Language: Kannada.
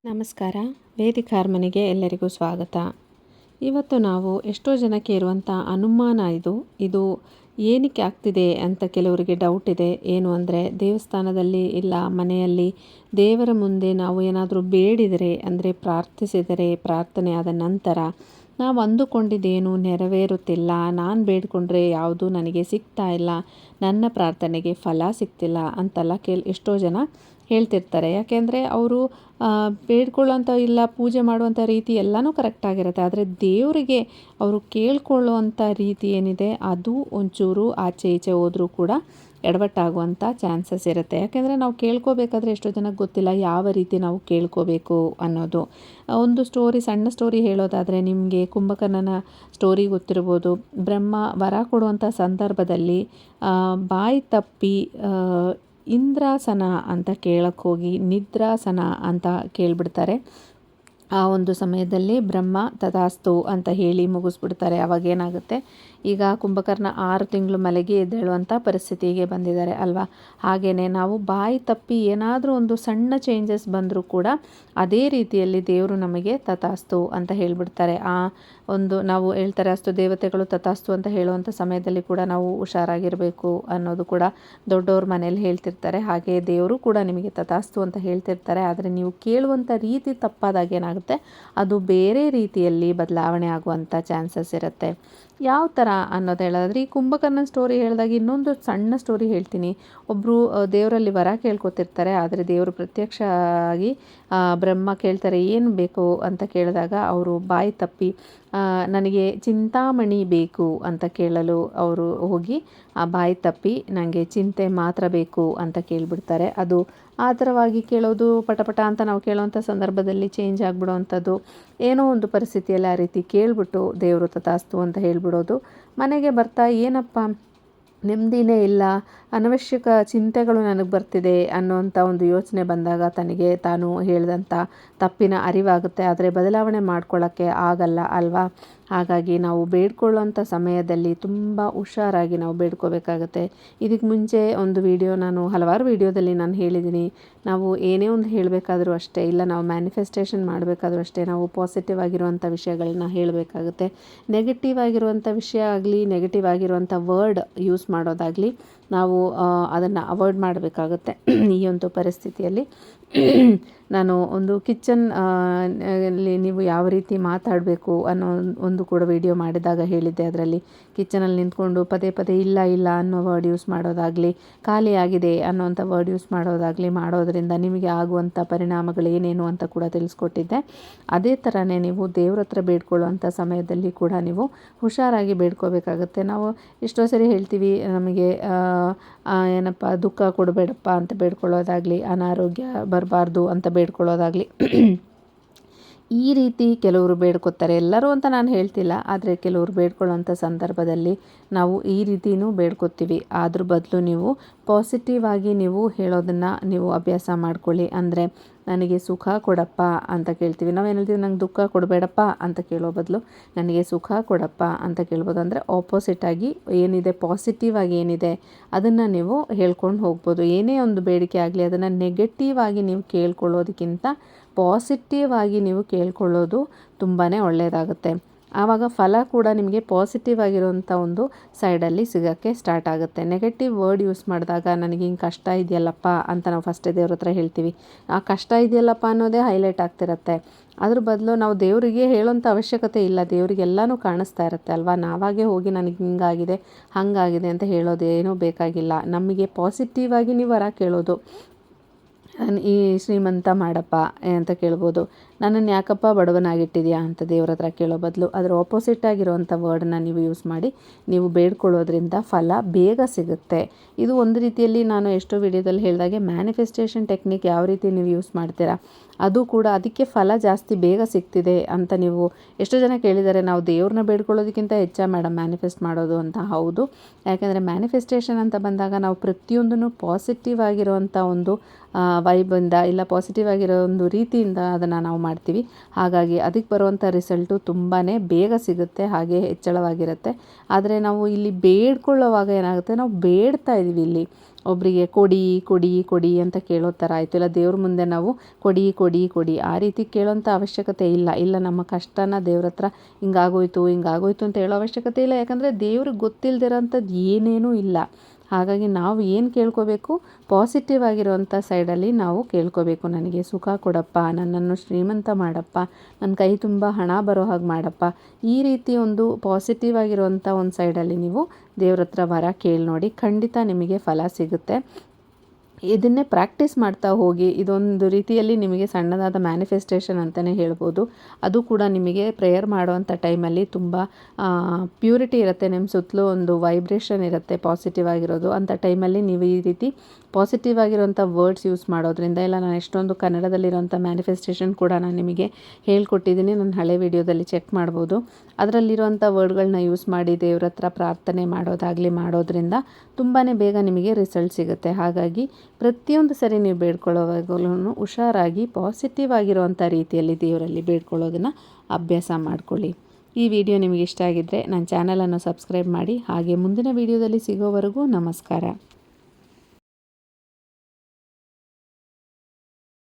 ನಮಸ್ಕಾರ. ವೇದಿಕ ಮನೆಗೆ ಎಲ್ಲರಿಗೂ ಸ್ವಾಗತ. ಇವತ್ತು ನಾವು ಎಷ್ಟೋ ಜನಕ್ಕೆ ಇರುವಂಥ ಅನುಮಾನ ಇದು ಏನಕ್ಕೆ ಆಗ್ತಿದೆ ಅಂತ ಕೆಲವರಿಗೆ ಡೌಟ್ ಇದೆ. ಏನು ಅಂದರೆ ದೇವಸ್ಥಾನದಲ್ಲಿ ಇಲ್ಲ ಮನೆಯಲ್ಲಿ ದೇವರ ಮುಂದೆ ನಾವು ಏನಾದರೂ ಬೇಡಿದರೆ ಅಂದರೆ ಪ್ರಾರ್ಥಿಸಿದರೆ ಪ್ರಾರ್ಥನೆ ಆದ ನಂತರ ನಾವು ಅಂದುಕೊಂಡಿದ್ದೇನು ನೆರವೇರುತ್ತಿಲ್ಲ, ನಾನು ಬೇಡಿಕೊಂಡ್ರೆ ಯಾವುದೂ ನನಗೆ ಸಿಗ್ತಾ ಇಲ್ಲ, ನನ್ನ ಪ್ರಾರ್ಥನೆಗೆ ಫಲ ಸಿಗ್ತಿಲ್ಲ ಅಂತೆಲ್ಲ ಎಷ್ಟೋ ಜನ ಹೇಳ್ತಿರ್ತಾರೆ. ಯಾಕೆಂದರೆ ಅವರು ಬೇಡ್ಕೊಳ್ಳೋಂಥ ಇಲ್ಲ ಪೂಜೆ ಮಾಡುವಂಥ ರೀತಿ ಎಲ್ಲನೂ ಕರೆಕ್ಟಾಗಿರುತ್ತೆ. ಆದರೆ ದೇವರಿಗೆ ಅವರು ಕೇಳ್ಕೊಳ್ಳುವಂಥ ರೀತಿ ಏನಿದೆ ಅದು ಒಂಚೂರು ಆಚೆ ಈಚೆ ಹೋದರೂ ಕೂಡ ಎಡವಟ್ಟಾಗುವಂಥ ಚಾನ್ಸಸ್ ಇರುತ್ತೆ. ಯಾಕೆಂದರೆ ನಾವು ಕೇಳ್ಕೋಬೇಕಾದ್ರೆ ಎಷ್ಟೋ ಜನಕ್ಕೆ ಗೊತ್ತಿಲ್ಲ ಯಾವ ರೀತಿ ನಾವು ಕೇಳ್ಕೋಬೇಕು ಅನ್ನೋದು. ಒಂದು ಸಣ್ಣ ಸ್ಟೋರಿ ಹೇಳೋದಾದರೆ ನಿಮಗೆ ಕುಂಭಕರ್ಣನ ಸ್ಟೋರಿ ಗೊತ್ತಿರ್ಬೋದು. ಬ್ರಹ್ಮ ವರ ಕೊಡುವಂಥ ಸಂದರ್ಭದಲ್ಲಿ ಬಾಯಿ ತಪ್ಪಿ ಇಂದ್ರಾಸನ ಅಂತ ಕೇಳಕ್ಕೆ ಹೋಗಿ ನಿದ್ರಾಸನ ಅಂತ ಕೇಳಿಬಿಡ್ತಾರೆ. ಆ ಒಂದು ಸಮಯದಲ್ಲಿ ಬ್ರಹ್ಮ ತಥಾಸ್ತು ಅಂತ ಹೇಳಿ ಮುಗಿಸ್ಬಿಡ್ತಾರೆ. ಅವಾಗೇನಾಗುತ್ತೆ, ಈಗ ಕುಂಭಕರ್ಣ 6 ತಿಂಗಳು ಮಲಗಿ ಎದ್ದೇಳುವಂಥ ಪರಿಸ್ಥಿತಿಗೆ ಬಂದಿದ್ದಾರೆ ಅಲ್ವಾ. ಹಾಗೆಯೇ ನಾವು ಬಾಯಿ ತಪ್ಪಿ ಏನಾದರೂ ಒಂದು ಸಣ್ಣ ಚೇಂಜಸ್ ಬಂದರೂ ಕೂಡ ಅದೇ ರೀತಿಯಲ್ಲಿ ದೇವರು ನಮಗೆ ತಥಾಸ್ತು ಅಂತ ಹೇಳಿಬಿಡ್ತಾರೆ. ನಾವು ಹೇಳ್ತಾರೆ ಅಷ್ಟು ದೇವತೆಗಳು ತಥಾಸ್ತು ಅಂತ ಹೇಳುವಂಥ ಸಮಯದಲ್ಲಿ ಕೂಡ ನಾವು ಹುಷಾರಾಗಿರಬೇಕು ಅನ್ನೋದು ಕೂಡ ದೊಡ್ಡವ್ರ ಮನೇಲಿ ಹೇಳ್ತಿರ್ತಾರೆ. ಹಾಗೆ ದೇವರು ಕೂಡ ನಿಮಗೆ ತಥಾಸ್ತು ಅಂತ ಹೇಳ್ತಿರ್ತಾರೆ. ಆದರೆ ನೀವು ಕೇಳುವಂಥ ರೀತಿ ತಪ್ಪಾದಾಗ ಏನಾಗುತ್ತೆ, ಅದು ಬೇರೆ ರೀತಿಯಲ್ಲಿ ಬದಲಾವಣೆ ಆಗುವಂಥ ಚಾನ್ಸಸ್ ಇರುತ್ತೆ. ಯಾವ ಥರ ಅನ್ನೋದು ಹೇಳೋದಾದ್ರೆ ಈ ಕುಂಭಕರ್ಣನ ಸ್ಟೋರಿ ಹೇಳಿದಾಗ ಇನ್ನೊಂದು ಸಣ್ಣ ಸ್ಟೋರಿ ಹೇಳ್ತೀನಿ. ಒಬ್ಬರು ದೇವರಲ್ಲಿ ವರ ಕೇಳ್ಕೊತಿರ್ತಾರೆ. ಆದರೆ ದೇವರು ಪ್ರತ್ಯಕ್ಷ ಆಗಿ ಬ್ರಹ್ಮ ಕೇಳ್ತಾರೆ ಏನು ಬೇಕು ಅಂತ ಕೇಳಿದಾಗ ಅವರು ಬಾಯಿ ತಪ್ಪಿ ನನಗೆ ಚಿಂತಾಮಣಿ ಬೇಕು ಅಂತ ಕೇಳಲು ಅವರು ಹೋಗಿ ಆ ಬಾಯಿ ತಪ್ಪಿ ನನಗೆ ಚಿಂತೆ ಮಾತ್ರ ಬೇಕು ಅಂತ ಕೇಳಿಬಿಡ್ತಾರೆ. ಅದು ಆತರವಾಗಿ ಕೇಳೋದು ಪಟಪಟ ಅಂತ ನಾವು ಕೇಳೋವಂಥ ಸಂದರ್ಭದಲ್ಲಿ ಚೇಂಜ್ ಆಗಿಬಿಡೋವಂಥದ್ದು, ಏನೋ ಒಂದು ಪರಿಸ್ಥಿತಿಯಲ್ಲಿ ಆ ರೀತಿ ಕೇಳಿಬಿಟ್ಟು ದೇವರು ತಥಾಸ್ತು ಅಂತ ಹೇಳಿಬಿಡೋದು. ಮನೆಗೆ ಬರ್ತಾ ಏನಪ್ಪ ನೆಮ್ಮದಿನೇ ಇಲ್ಲ, ಅನವಶ್ಯಕ ಚಿಂತೆಗಳು ನನಗೆ ಬರ್ತಿದೆ ಅನ್ನೋವಂಥ ಒಂದು ಯೋಚನೆ ಬಂದಾಗ ತನಗೆ ತಾನು ಹೇಳಿದಂಥ ತಪ್ಪಿನ ಅರಿವಾಗುತ್ತೆ. ಆದರೆ ಬದಲಾವಣೆ ಮಾಡ್ಕೊಳ್ಳೋಕ್ಕೆ ಆಗಲ್ಲ ಅಲ್ವಾ. ಹಾಗಾಗಿ ನಾವು ಬೇಡ್ಕೊಳ್ಳೋಂಥ ಸಮಯದಲ್ಲಿ ತುಂಬ ಹುಷಾರಾಗಿ ನಾವು ಬೇಡ್ಕೋಬೇಕಾಗತ್ತೆ. ಇದಕ್ಕೆ ಮುಂಚೆ ಒಂದು ಹಲವಾರು ವಿಡಿಯೋದಲ್ಲಿ ನಾನು ಹೇಳಿದ್ದೀನಿ, ನಾವು ಏನೇ ಒಂದು ಹೇಳಬೇಕಾದ್ರೂ ಅಷ್ಟೇ, ಇಲ್ಲ ನಾವು ಮ್ಯಾನಿಫೆಸ್ಟೇಷನ್ ಮಾಡಬೇಕಾದ್ರೂ ಅಷ್ಟೇ, ನಾವು ಪಾಸಿಟಿವ್ ಆಗಿರುವಂಥ ವಿಷಯಗಳನ್ನ ಹೇಳಬೇಕಾಗುತ್ತೆ. ನೆಗೆಟಿವ್ ಆಗಿರುವಂಥ ವಿಷಯ ಆಗಲಿ, ನೆಗೆಟಿವ್ ಆಗಿರುವಂಥ ವರ್ಡ್ ಯೂಸ್ ಮಾಡೋದಾಗಲಿ ನಾವು ಅದನ್ನು ಅವಾಯ್ಡ್ ಮಾಡಬೇಕಾಗುತ್ತೆ. ಈ ಒಂದು ಪರಿಸ್ಥಿತಿಯಲ್ಲಿ ನಾನು ಒಂದು ಕಿಚನ್ ಅಲ್ಲಿ ನೀವು ಯಾವ ರೀತಿ ಮಾತಾಡಬೇಕು ಅನ್ನೋ ಒಂದು ಕೂಡ ವಿಡಿಯೋ ಮಾಡಿದಾಗ ಹೇಳಿದ್ದೆ. ಅದರಲ್ಲಿ ಕಿಚನಲ್ಲಿ ನಿಂತ್ಕೊಂಡು ಪದೇ ಪದೇ ಇಲ್ಲ ಇಲ್ಲ ಅನ್ನೋ ವರ್ಡ್ ಯೂಸ್ ಮಾಡೋದಾಗಲಿ, ಖಾಲಿಯಾಗಿದೆ ಅನ್ನೋವಂಥ ವರ್ಡ್ ಯೂಸ್ ಮಾಡೋದ್ರಿಂದ ನಿಮಗೆ ಆಗುವಂಥ ಪರಿಣಾಮಗಳು ಏನೇನು ಅಂತ ಕೂಡ ತಿಳಿಸ್ಕೊಟ್ಟಿದ್ದೆ. ಅದೇ ಥರನೇ ನೀವು ದೇವ್ರ ಹತ್ರ ಬೇಡ್ಕೊಳ್ಳುವಂಥ ಸಮಯದಲ್ಲಿ ಕೂಡ ನೀವು ಹುಷಾರಾಗಿ ಬೇಡ್ಕೋಬೇಕಾಗುತ್ತೆ. ನಾವು ಎಷ್ಟೋ ಸರಿ ಹೇಳ್ತೀವಿ ನಮಗೆ ಏನಪ್ಪ ದುಃಖ ಕೊಡಬೇಡಪ್ಪ ಅಂತ ಬೇಡ್ಕೊಳ್ಳೋದಾಗಲಿ, ಅನಾರೋಗ್ಯ ಬರಬಾರ್ದು ಅಂತ ಬೇಡ್ಕೊಳ್ಳೋದಾಗಲಿ ಈ ರೀತಿ ಕೆಲವರು ಬೇಡ್ಕೊತಾರೆ. ಎಲ್ಲರೂ ಅಂತ ನಾನು ಹೇಳ್ತಿಲ್ಲ, ಆದರೆ ಕೆಲವರು ಬೇಡ್ಕೊಳ್ಳೋಂಥ ಸಂದರ್ಭದಲ್ಲಿ ನಾವು ಈ ರೀತಿಯೂ ಬೇಡ್ಕೊತೀವಿ. ಅದ್ರ ಬದಲು ನೀವು ಪಾಸಿಟಿವ್ ಆಗಿ ನೀವು ಹೇಳೋದನ್ನು ನೀವು ಅಭ್ಯಾಸ ಮಾಡ್ಕೊಳ್ಳಿ. ಅಂದರೆ ನನಗೆ ಸುಖ ಕೊಡಪ್ಪ ಅಂತ ಕೇಳ್ತೀವಿ. ನಾವೇನು ಹೇಳ್ತೀವಿ, ನಂಗೆ ದುಃಖ ಕೊಡಬೇಡಪ್ಪ ಅಂತ ಕೇಳೋ ಬದಲು ನನಗೆ ಸುಖ ಕೊಡಪ್ಪ ಅಂತ ಕೇಳ್ಬೋದು. ಅಂದರೆ ಆಪೋಸಿಟಾಗಿ ಏನಿದೆ, ಪಾಸಿಟಿವ್ ಆಗಿ ಏನಿದೆ ಅದನ್ನು ನೀವು ಹೇಳ್ಕೊಂಡು ಹೋಗ್ಬೋದು. ಏನೇ ಒಂದು ಬೇಡಿಕೆ ಆಗಲಿ ಅದನ್ನು ನೆಗೆಟಿವ್ ಆಗಿ ನೀವು ಕೇಳ್ಕೊಳ್ಳೋದಕ್ಕಿಂತ ಪಾಸಿಟಿವ್ ಆಗಿ ನೀವು ಕೇಳ್ಕೊಳ್ಳೋದು ತುಂಬಾ ಒಳ್ಳೆಯದಾಗುತ್ತೆ. ಆವಾಗ ಫಲ ಕೂಡ ನಿಮಗೆ ಪಾಸಿಟಿವ್ ಆಗಿರುವಂಥ ಒಂದು ಸೈಡಲ್ಲಿ ಸಿಗೋಕ್ಕೆ ಸ್ಟಾರ್ಟ್ ಆಗುತ್ತೆ. ನೆಗೆಟಿವ್ ವರ್ಡ್ ಯೂಸ್ ಮಾಡಿದಾಗ ನನಗೆ ಹಿಂಗೆ ಕಷ್ಟ ಇದೆಯಲ್ಲಪ್ಪ ಅಂತ ನಾವು ಫಸ್ಟೇ ದೇವ್ರ ಹತ್ರ ಹೇಳ್ತೀವಿ. ಆ ಕಷ್ಟ ಇದೆಯಲ್ಲಪ್ಪ ಅನ್ನೋದೇ ಹೈಲೈಟ್ ಆಗ್ತಿರುತ್ತೆ. ಅದ್ರ ಬದಲು ನಾವು ದೇವರಿಗೆ ಹೇಳೋಂಥ ಅವಶ್ಯಕತೆ ಇಲ್ಲ, ದೇವರಿಗೆಲ್ಲನೂ ಕಾಣಿಸ್ತಾ ಇರುತ್ತೆ ಅಲ್ವಾ. ನಾವಾಗೇ ಹೋಗಿ ನನಗೆ ಹಿಂಗಾಗಿದೆ ಹಾಗಾಗಿದೆ ಅಂತ ಹೇಳೋದೇನೂ ಬೇಕಾಗಿಲ್ಲ. ನಮಗೆ ಪಾಸಿಟಿವ್ ಆಗಿ ನೀವು ವರ ಕೇಳೋದು, ಈ ಶ್ರೀಮಂತ ಮಾಡಪ್ಪ ಅಂತ ಕೇಳ್ಬೋದು, ನನ್ನನ್ನು ಯಾಕಪ್ಪ ಬಡವನಾಗಿಟ್ಟಿದೆಯಾ ಅಂತ ದೇವ್ರ ಹತ್ರ ಕೇಳೋ ಬದಲು ಅದರ ಆಪೋಸಿಟ್ ಆಗಿರುವಂಥ ವರ್ಡನ್ನ ನೀವು ಯೂಸ್ ಮಾಡಿ ನೀವು ಬೇಡ್ಕೊಳ್ಳೋದ್ರಿಂದ ಫಲ ಬೇಗ ಸಿಗುತ್ತೆ. ಇದು ಒಂದು ರೀತಿಯಲ್ಲಿ ನಾನು ಎಷ್ಟೋ ವಿಡಿಯೋದಲ್ಲಿ ಹೇಳಿದಾಗೆ ಮ್ಯಾನಿಫೆಸ್ಟೇಷನ್ ಟೆಕ್ನಿಕ್ ಯಾವ ರೀತಿ ನೀವು ಯೂಸ್ ಮಾಡ್ತೀರಾ ಅದು ಕೂಡ ಅದಕ್ಕೆ ಫಲ ಜಾಸ್ತಿ ಬೇಗ ಸಿಗ್ತಿದೆ ಅಂತ ನೀವು ಎಷ್ಟೋ ಜನ ಕೇಳಿದ್ದಾರೆ. ನಾವು ದೇವ್ರನ್ನ ಬೇಡ್ಕೊಳ್ಳೋದಕ್ಕಿಂತ ಮೇಡಮ್ ಮ್ಯಾನಿಫೆಸ್ಟ್ ಮಾಡೋದು ಅಂತ. ಹೌದು, ಯಾಕೆಂದರೆ ಮ್ಯಾನಿಫೆಸ್ಟೇಷನ್ ಅಂತ ಬಂದಾಗ ನಾವು ಪ್ರತಿಯೊಂದನ್ನು ಪಾಸಿಟಿವ್ ಆಗಿರುವಂಥ ಒಂದು ವೈಬಿಂದ ಇಲ್ಲ ಪಾಸಿಟಿವ್ ಆಗಿರೋ ಒಂದು ರೀತಿಯಿಂದ ಅದನ್ನು ನಾವು ಮಾಡ್ತೀವಿ. ಹಾಗಾಗಿ ಅದಕ್ಕೆ ಬರುವಂಥ ರಿಸಲ್ಟು ತುಂಬಾ ಬೇಗ ಸಿಗುತ್ತೆ, ಹಾಗೆ ಹೆಚ್ಚಳವಾಗಿರುತ್ತೆ. ಆದರೆ ನಾವು ಇಲ್ಲಿ ಬೇಡ್ಕೊಳ್ಳೋವಾಗ ಏನಾಗುತ್ತೆ, ನಾವು ಬೇಡ್ತಾ ಇದ್ದೀವಿ ಇಲ್ಲಿ ಒಬ್ಬರಿಗೆ ಕೊಡಿ ಕೊಡಿ ಕೊಡಿ ಅಂತ ಕೇಳೋ ಥರ ಆಯಿತು. ಇಲ್ಲ ದೇವ್ರ ಮುಂದೆ ನಾವು ಕೊಡಿ ಕೊಡಿ ಕೊಡಿ ಆ ರೀತಿ ಕೇಳೋಂಥ ಅವಶ್ಯಕತೆ ಇಲ್ಲ ನಮ್ಮ ಕಷ್ಟನ ದೇವ್ರ ಹತ್ರ ಹಿಂಗಾಗೋಯ್ತು ಅಂತ ಹೇಳೋ ಅವಶ್ಯಕತೆ ಇಲ್ಲ. ಯಾಕಂದರೆ ದೇವ್ರಿಗೆ ಗೊತ್ತಿಲ್ಲದಿರೋಂಥದ್ದು ಏನೇನೂ ಇಲ್ಲ. ಹಾಗಾಗಿ ನಾವು ಏನು ಕೇಳ್ಕೋಬೇಕು, ಪಾಸಿಟಿವ್ ಆಗಿರೋವಂಥ ಸೈಡಲ್ಲಿ ನಾವು ಕೇಳ್ಕೋಬೇಕು. ನನಗೆ ಸುಖ ಕೊಡಪ್ಪ, ನನ್ನನ್ನು ಶ್ರೀಮಂತ ಮಾಡಪ್ಪ, ನನ್ನ ಕೈ ತುಂಬ ಹಣ ಬರೋ ಹಾಗೆ ಮಾಡಪ್ಪ, ಈ ರೀತಿ ಒಂದು ಪಾಸಿಟಿವ್ ಆಗಿರೋವಂಥ ಒಂದು ಸೈಡಲ್ಲಿ ನೀವು ದೇವ್ರ ಹತ್ರ ವರ ಕೇಳಿ ನೋಡಿ, ಖಂಡಿತ ನಿಮಗೆ ಫಲ ಸಿಗುತ್ತೆ. ಇದನ್ನೇ ಪ್ರಾಕ್ಟೀಸ್ ಮಾಡ್ತಾ ಹೋಗಿ. ಇದೊಂದು ರೀತಿಯಲ್ಲಿ ನಿಮಗೆ ಸಣ್ಣದಾದ ಮ್ಯಾನಿಫೆಸ್ಟೇಷನ್ ಅಂತಲೇ ಹೇಳ್ಬೋದು. ಅದು ಕೂಡ ನಿಮಗೆ ಪ್ರೇಯರ್ ಮಾಡೋವಂಥ ಟೈಮಲ್ಲಿ ತುಂಬ ಪ್ಯೂರಿಟಿ ಇರುತ್ತೆ, ನಿಮ್ಮ ಸುತ್ತಲೂ ಒಂದು ವೈಬ್ರೇಷನ್ ಇರುತ್ತೆ ಪಾಸಿಟಿವ್ ಆಗಿರೋದು. ಅಂಥ ಟೈಮಲ್ಲಿ ನೀವು ಈ ರೀತಿ ಪಾಸಿಟಿವ್ ಆಗಿರೋಂಥ ವರ್ಡ್ಸ್ ಯೂಸ್ ಮಾಡೋದ್ರಿಂದ, ಇಲ್ಲ ನಾನು ಎಷ್ಟೊಂದು ಕನ್ನಡದಲ್ಲಿರೋಂಥ ಮ್ಯಾನಿಫೆಸ್ಟೇಷನ್ ಕೂಡ ನಾನು ನಿಮಗೆ ಹೇಳ್ಕೊಟ್ಟಿದ್ದೀನಿ, ನನ್ನ ಹಳೆ ವಿಡಿಯೋದಲ್ಲಿ ಚೆಕ್ ಮಾಡ್ಬೋದು. ಅದರಲ್ಲಿರುವಂಥ ವರ್ಡ್ಗಳನ್ನ ಯೂಸ್ ಮಾಡಿ ದೇವ್ರ ಹತ್ರ ಪ್ರಾರ್ಥನೆ ಮಾಡೋದ್ರಿಂದ ತುಂಬಾ ಬೇಗ ನಿಮಗೆ ರಿಸಲ್ಟ್ ಸಿಗುತ್ತೆ. ಹಾಗಾಗಿ ಪ್ರತಿಯೊಂದು ಸರಿ ನೀವು ಬೇಡ್ಕೊಳ್ಳೋವಾಗಲೂ ಹುಷಾರಾಗಿ ಪಾಸಿಟಿವ್ ಆಗಿರುವಂಥ ರೀತಿಯಲ್ಲಿ ದೇವರಲ್ಲಿ ಬೇಡ್ಕೊಳ್ಳೋದನ್ನು ಅಭ್ಯಾಸ ಮಾಡಿಕೊಳ್ಳಿ. ಈ ವಿಡಿಯೋ ನಿಮಗೆ ಇಷ್ಟ ಆಗಿದ್ದರೆ ನನ್ನ ಚಾನಲನ್ನು ಸಬ್ಸ್ಕ್ರೈಬ್ ಮಾಡಿ. ಹಾಗೆ ಮುಂದಿನ ವಿಡಿಯೋದಲ್ಲಿ ಸಿಗೋವರೆಗೂ ನಮಸ್ಕಾರ.